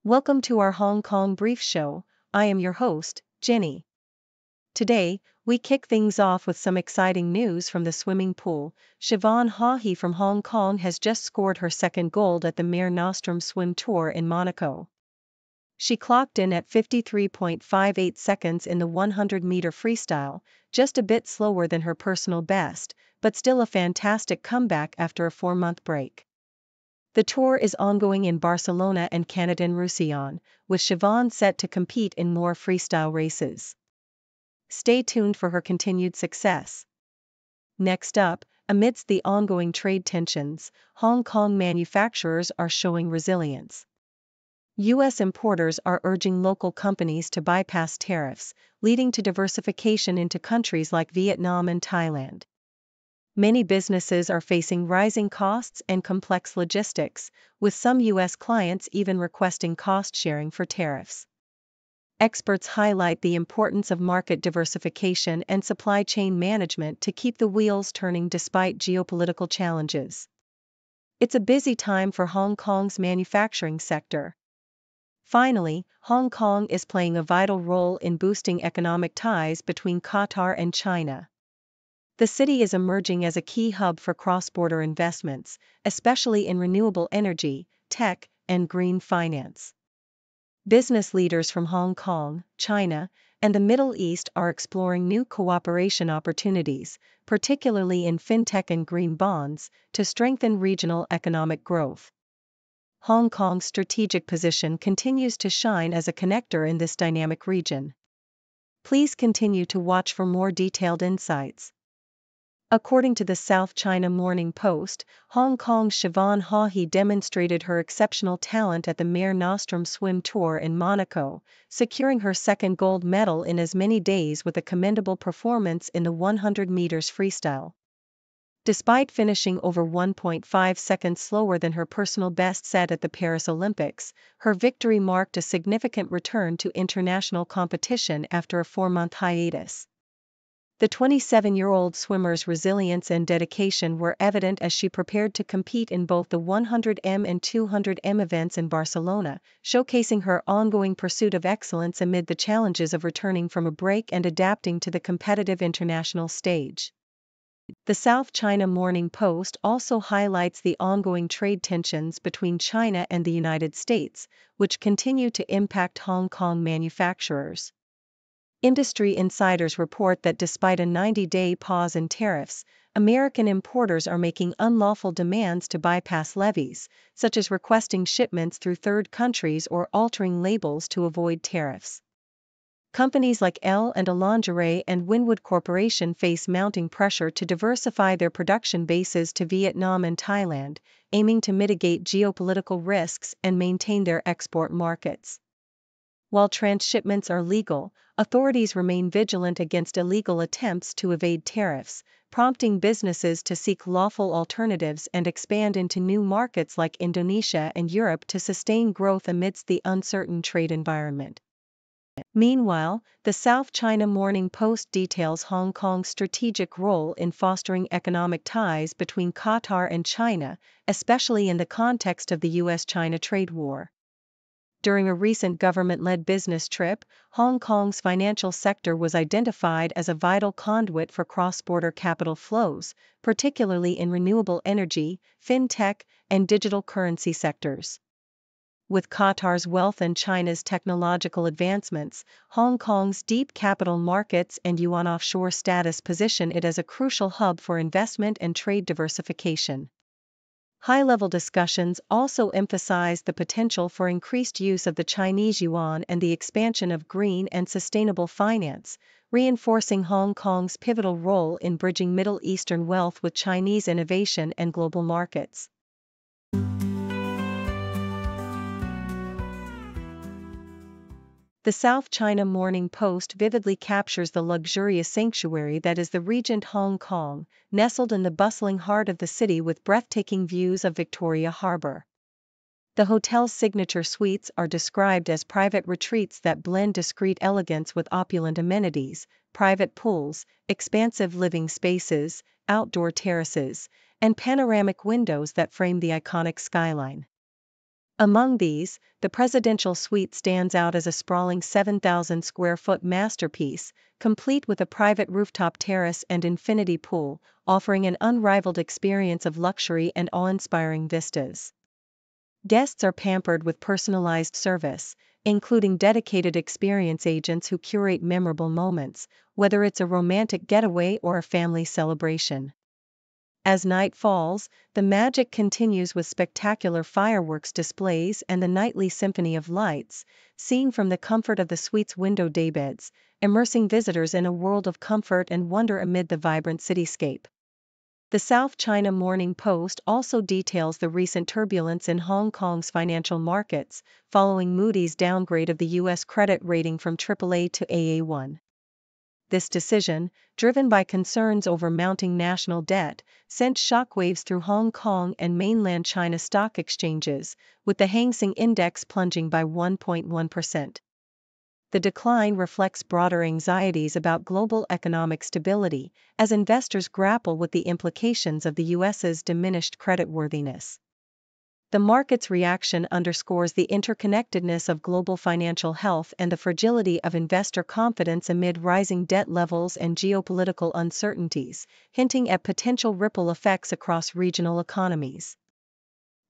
Welcome to our Hong Kong Brief Show. I am your host, Jenny. Today, we kick things off with some exciting news from the swimming pool. Siobhan Haughey from Hong Kong has just scored her second gold at the Mare Nostrum Swim Tour in Monaco. She clocked in at 53.58 seconds in the 100-meter freestyle, just a bit slower than her personal best, but still a fantastic comeback after a 4-month break. The tour is ongoing in Barcelona and Canet-en-Roussillon, with Siobhan set to compete in more freestyle races. Stay tuned for her continued success. Next up, amidst the ongoing trade tensions, Hong Kong manufacturers are showing resilience. U.S. importers are urging local companies to bypass tariffs, leading to diversification into countries like Vietnam and Thailand. Many businesses are facing rising costs and complex logistics, with some U.S. clients even requesting cost sharing for tariffs. Experts highlight the importance of market diversification and supply chain management to keep the wheels turning despite geopolitical challenges. It's a busy time for Hong Kong's manufacturing sector. Finally, Hong Kong is playing a vital role in boosting economic ties between Qatar and China. The city is emerging as a key hub for cross-border investments, especially in renewable energy, tech, and green finance. Business leaders from Hong Kong, China, and the Middle East are exploring new cooperation opportunities, particularly in fintech and green bonds, to strengthen regional economic growth. Hong Kong's strategic position continues to shine as a connector in this dynamic region. Please continue to watch for more detailed insights. According to the South China Morning Post, Hong Kong's Siobhan Haughey demonstrated her exceptional talent at the Mare Nostrum Swim Tour in Monaco, securing her second gold medal in as many days with a commendable performance in the 100 meters freestyle. Despite finishing over 1.5 seconds slower than her personal best set at the Paris Olympics, her victory marked a significant return to international competition after a 4-month hiatus. The 27-year-old swimmer's resilience and dedication were evident as she prepared to compete in both the 100m and 200m events in Barcelona, showcasing her ongoing pursuit of excellence amid the challenges of returning from a break and adapting to the competitive international stage. The South China Morning Post also highlights the ongoing trade tensions between China and the United States, which continue to impact Hong Kong manufacturers. Industry insiders report that despite a 90-day pause in tariffs, American importers are making unlawful demands to bypass levies, such as requesting shipments through third countries or altering labels to avoid tariffs. Companies like L and Lingerie and Winwood Corporation face mounting pressure to diversify their production bases to Vietnam and Thailand, aiming to mitigate geopolitical risks and maintain their export markets. While transshipments are legal, authorities remain vigilant against illegal attempts to evade tariffs, prompting businesses to seek lawful alternatives and expand into new markets like Indonesia and Europe to sustain growth amidst the uncertain trade environment. Meanwhile, the South China Morning Post details Hong Kong's strategic role in fostering economic ties between Qatar and China, especially in the context of the U.S.-China trade war. During a recent government-led business trip, Hong Kong's financial sector was identified as a vital conduit for cross-border capital flows, particularly in renewable energy, fintech, and digital currency sectors. With Qatar's wealth and China's technological advancements, Hong Kong's deep capital markets and yuan offshore status position it as a crucial hub for investment and trade diversification. High-level discussions also emphasize the potential for increased use of the Chinese yuan and the expansion of green and sustainable finance, reinforcing Hong Kong's pivotal role in bridging Middle Eastern wealth with Chinese innovation and global markets. The South China Morning Post vividly captures the luxurious sanctuary that is the Regent Hong Kong, nestled in the bustling heart of the city with breathtaking views of Victoria Harbour. The hotel's signature suites are described as private retreats that blend discreet elegance with opulent amenities, private pools, expansive living spaces, outdoor terraces, and panoramic windows that frame the iconic skyline. Among these, the presidential suite stands out as a sprawling 7,000 square foot masterpiece, complete with a private rooftop terrace and infinity pool, offering an unrivaled experience of luxury and awe-inspiring vistas. Guests are pampered with personalized service, including dedicated experience agents who curate memorable moments, whether it's a romantic getaway or a family celebration. As night falls, the magic continues with spectacular fireworks displays and the nightly symphony of lights, seen from the comfort of the suite's window daybeds, immersing visitors in a world of comfort and wonder amid the vibrant cityscape. The South China Morning Post also details the recent turbulence in Hong Kong's financial markets, following Moody's downgrade of the U.S. credit rating from AAA to AA1. This decision, driven by concerns over mounting national debt, sent shockwaves through Hong Kong and mainland China stock exchanges, with the Hang Seng Index plunging by 1.1%. The decline reflects broader anxieties about global economic stability, as investors grapple with the implications of the U.S.'s diminished creditworthiness. The market's reaction underscores the interconnectedness of global financial health and the fragility of investor confidence amid rising debt levels and geopolitical uncertainties, hinting at potential ripple effects across regional economies.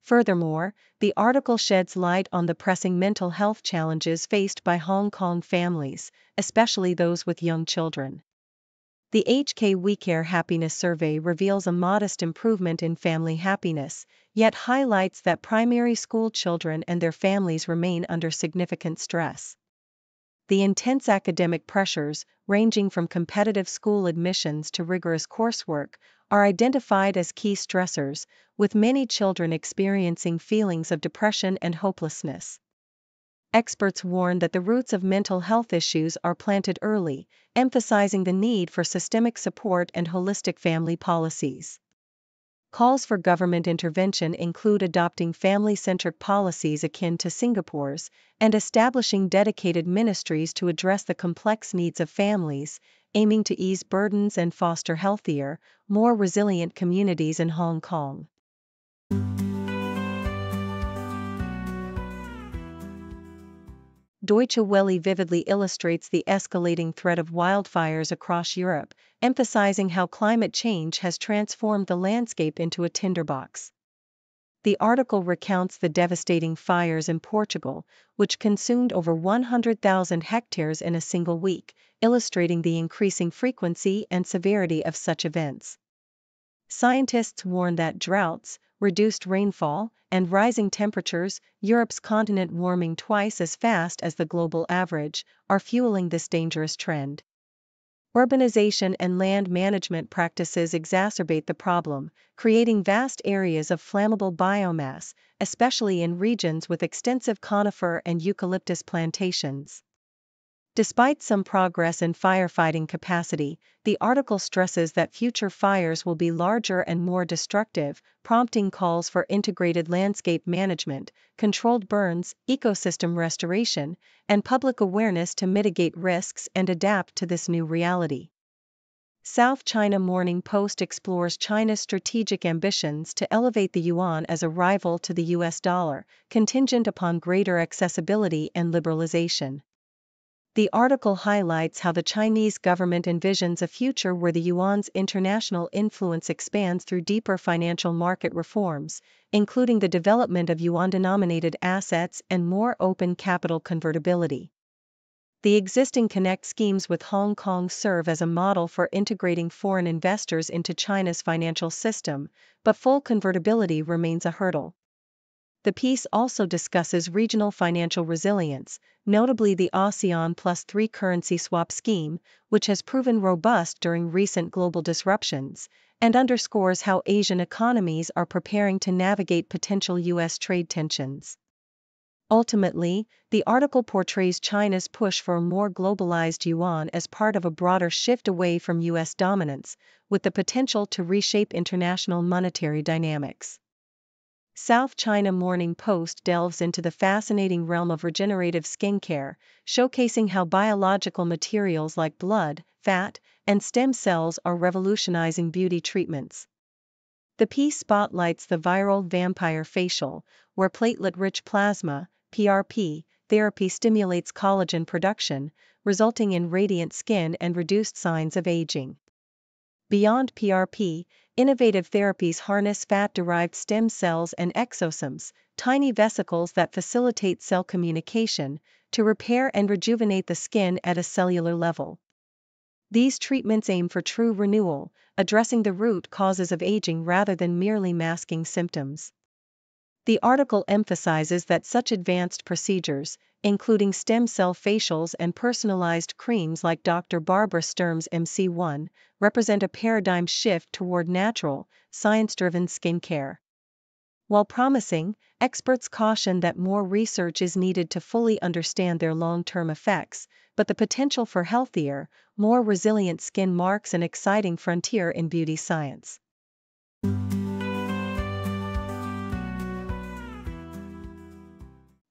Furthermore, the article sheds light on the pressing mental health challenges faced by Hong Kong families, especially those with young children. The HK WeCare Happiness Survey reveals a modest improvement in family happiness, yet highlights that primary school children and their families remain under significant stress. The intense academic pressures, ranging from competitive school admissions to rigorous coursework, are identified as key stressors, with many children experiencing feelings of depression and hopelessness. Experts warn that the roots of mental health issues are planted early, emphasizing the need for systemic support and holistic family policies. Calls for government intervention include adopting family-centric policies akin to Singapore's and establishing dedicated ministries to address the complex needs of families, aiming to ease burdens and foster healthier, more resilient communities in Hong Kong. Deutsche Welle vividly illustrates the escalating threat of wildfires across Europe, emphasizing how climate change has transformed the landscape into a tinderbox. The article recounts the devastating fires in Portugal, which consumed over 100,000 hectares in a single week, illustrating the increasing frequency and severity of such events. Scientists warn that droughts, reduced rainfall, and rising temperatures, Europe's continent warming twice as fast as the global average, are fueling this dangerous trend. Urbanization and land management practices exacerbate the problem, creating vast areas of flammable biomass, especially in regions with extensive conifer and eucalyptus plantations. Despite some progress in firefighting capacity, the article stresses that future fires will be larger and more destructive, prompting calls for integrated landscape management, controlled burns, ecosystem restoration, and public awareness to mitigate risks and adapt to this new reality. South China Morning Post explores China's strategic ambitions to elevate the yuan as a rival to the US dollar, contingent upon greater accessibility and liberalization. The article highlights how the Chinese government envisions a future where the yuan's international influence expands through deeper financial market reforms, including the development of yuan-denominated assets and more open capital convertibility. The existing Connect schemes with Hong Kong serve as a model for integrating foreign investors into China's financial system, but full convertibility remains a hurdle. The piece also discusses regional financial resilience, notably the ASEAN Plus 3 currency swap scheme, which has proven robust during recent global disruptions, and underscores how Asian economies are preparing to navigate potential U.S. trade tensions. Ultimately, the article portrays China's push for a more globalized yuan as part of a broader shift away from U.S. dominance, with the potential to reshape international monetary dynamics. South China Morning Post delves into the fascinating realm of regenerative skincare, showcasing how biological materials like blood, fat, and stem cells are revolutionizing beauty treatments. The piece spotlights the viral vampire facial, where platelet-rich plasma, PRP, therapy stimulates collagen production, resulting in radiant skin and reduced signs of aging. Beyond PRP, innovative therapies harness fat-derived stem cells and exosomes, tiny vesicles that facilitate cell communication, to repair and rejuvenate the skin at a cellular level. These treatments aim for true renewal, addressing the root causes of aging rather than merely masking symptoms. The article emphasizes that such advanced procedures, including stem cell facials and personalized creams like Dr. Barbara Sturm's MC1, represent a paradigm shift toward natural, science-driven skincare. While promising, experts caution that more research is needed to fully understand their long-term effects, but the potential for healthier, more resilient skin marks an exciting frontier in beauty science.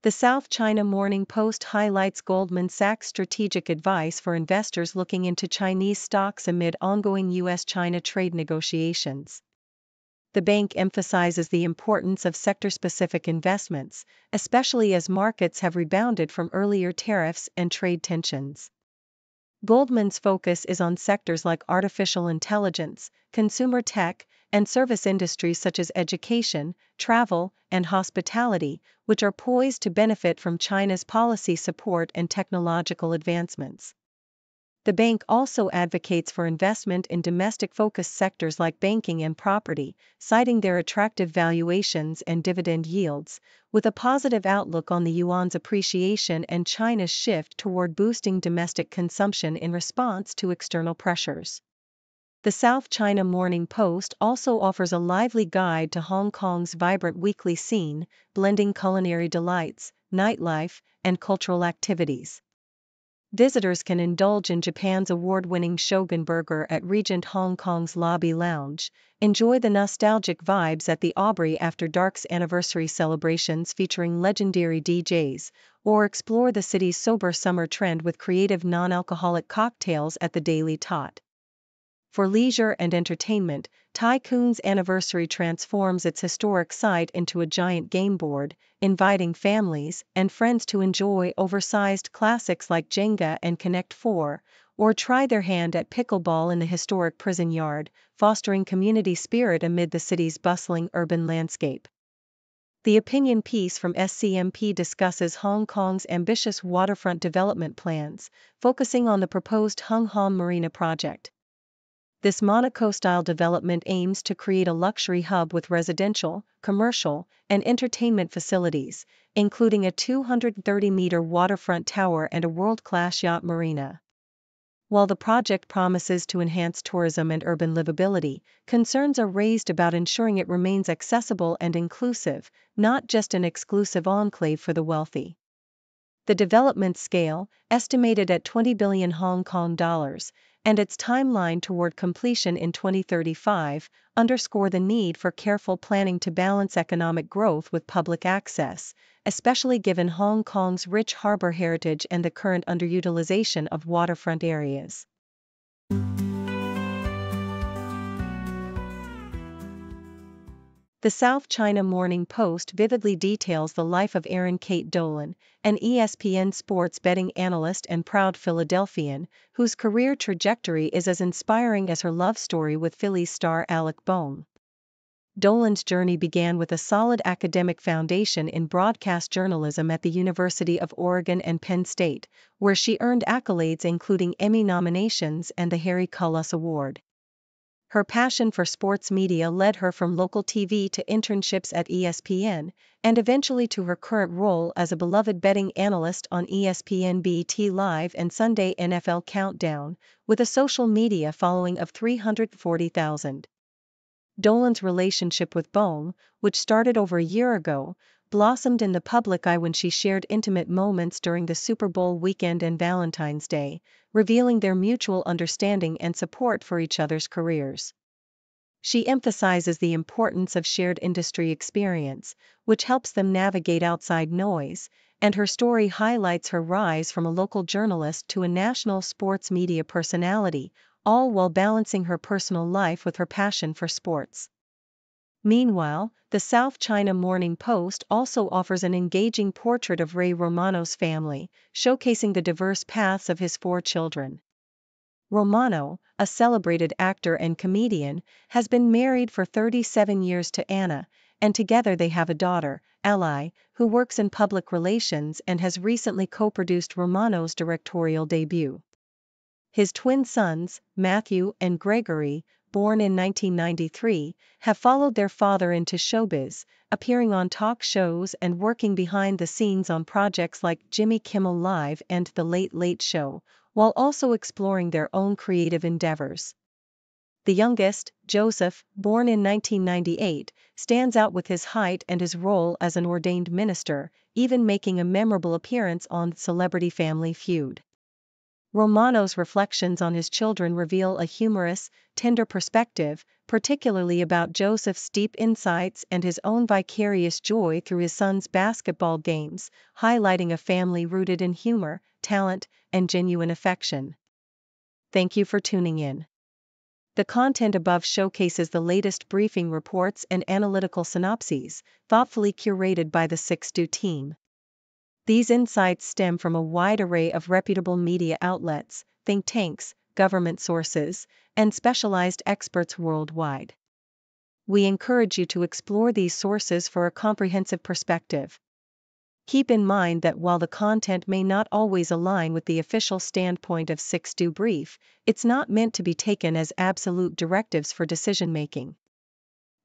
The South China Morning Post highlights Goldman Sachs' strategic advice for investors looking into Chinese stocks amid ongoing U.S.-China trade negotiations. The bank emphasizes the importance of sector-specific investments, especially as markets have rebounded from earlier tariffs and trade tensions. Goldman's focus is on sectors like artificial intelligence, consumer tech, and service industries such as education, travel, and hospitality, which are poised to benefit from China's policy support and technological advancements. The bank also advocates for investment in domestic-focused sectors like banking and property, citing their attractive valuations and dividend yields, with a positive outlook on the yuan's appreciation and China's shift toward boosting domestic consumption in response to external pressures. The South China Morning Post also offers a lively guide to Hong Kong's vibrant weekly scene, blending culinary delights, nightlife, and cultural activities. Visitors can indulge in Japan's award-winning Shogun Burger at Regent Hong Kong's Lobby Lounge, enjoy the nostalgic vibes at the Aubrey After Dark's anniversary celebrations featuring legendary DJs, or explore the city's sober summer trend with creative non-alcoholic cocktails at the Daily Tot. For leisure and entertainment, Tai Kun's Anniversary transforms its historic site into a giant game board, inviting families and friends to enjoy oversized classics like Jenga and Connect 4, or try their hand at pickleball in the historic prison yard, fostering community spirit amid the city's bustling urban landscape. The opinion piece from SCMP discusses Hong Kong's ambitious waterfront development plans, focusing on the proposed Hung Hom Marina project. This Monaco-style development aims to create a luxury hub with residential, commercial, and entertainment facilities, including a 230-meter waterfront tower and a world-class yacht marina. While the project promises to enhance tourism and urban livability, concerns are raised about ensuring it remains accessible and inclusive, not just an exclusive enclave for the wealthy. The development scale, estimated at 20 billion Hong Kong dollars, and its timeline toward completion in 2035, underscore the need for careful planning to balance economic growth with public access, especially given Hong Kong's rich harbor heritage and the current underutilization of waterfront areas. The South China Morning Post vividly details the life of Erin Kate Dolan, an ESPN sports betting analyst and proud Philadelphian, whose career trajectory is as inspiring as her love story with Phillies star Alec Bohm. Dolan's journey began with a solid academic foundation in broadcast journalism at the University of Oregon and Penn State, where she earned accolades including Emmy nominations and the Harry Cullis Award. Her passion for sports media led her from local TV to internships at ESPN, and eventually to her current role as a beloved betting analyst on ESPN BET Live and Sunday NFL Countdown, with a social media following of 340,000. Dolan's relationship with Bohm, which started over a year ago, blossomed in the public eye when she shared intimate moments during the Super Bowl weekend and Valentine's Day, revealing their mutual understanding and support for each other's careers. She emphasizes the importance of shared industry experience, which helps them navigate outside noise, and her story highlights her rise from a local journalist to a national sports media personality, all while balancing her personal life with her passion for sports. Meanwhile, the South China Morning Post also offers an engaging portrait of Ray Romano's family, showcasing the diverse paths of his 4 children. Romano, a celebrated actor and comedian, has been married for 37 years to Anna, and together they have a daughter, Eli, who works in public relations and has recently co-produced Romano's directorial debut. His twin sons, Matthew and Gregory, born in 1993, have followed their father into showbiz, appearing on talk shows and working behind the scenes on projects like Jimmy Kimmel Live and The Late Late Show, while also exploring their own creative endeavors. The youngest, Joseph, born in 1998, stands out with his height and his role as an ordained minister, even making a memorable appearance on Celebrity Family Feud. Romano's reflections on his children reveal a humorous, tender perspective, particularly about Joseph's deep insights and his own vicarious joy through his son's basketball games, highlighting a family rooted in humor, talent, and genuine affection. Thank you for tuning in. The content above showcases the latest briefing reports and analytical synopses, thoughtfully curated by the 6Do team. These insights stem from a wide array of reputable media outlets, think tanks, government sources, and specialized experts worldwide. We encourage you to explore these sources for a comprehensive perspective. Keep in mind that while the content may not always align with the official standpoint of 6Do Brief, it's not meant to be taken as absolute directives for decision-making.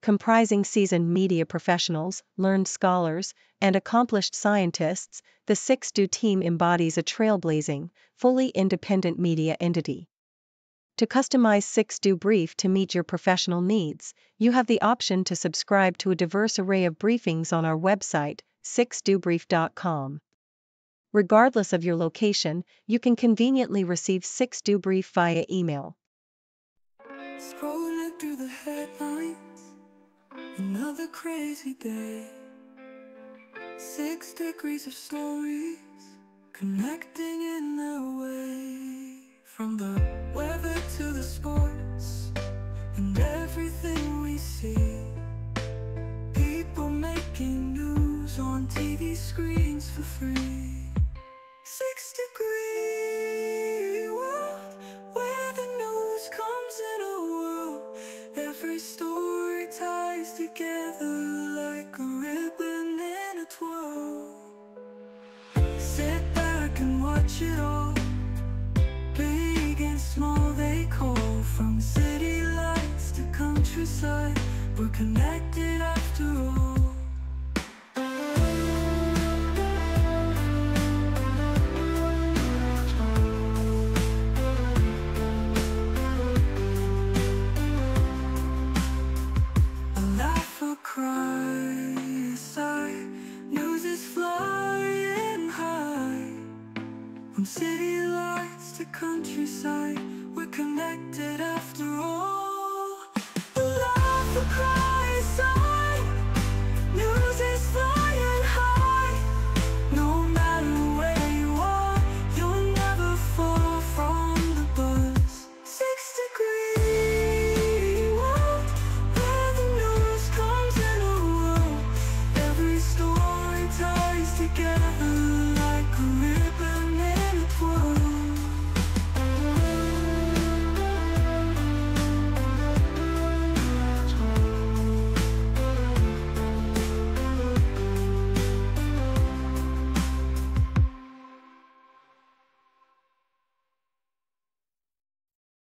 Comprising seasoned media professionals, learned scholars, and accomplished scientists, the 6Do team embodies a trailblazing, fully independent media entity. To customize 6Do Brief to meet your professional needs, you have the option to subscribe to a diverse array of briefings on our website, 6dobrief.com. Regardless of your location, you can conveniently receive 6Do Brief via email. Scrolling through the headlines, another crazy day. 6 degrees of stories, connecting in their way. From the weather to the sports, and everything we see. People making news on TV screens for free. 6 degree world, where the news comes in a whirl. Every story ties together like a ribbon in a twirl. Sit back and watch it all, big and small they call. From city lights to countryside, we're connected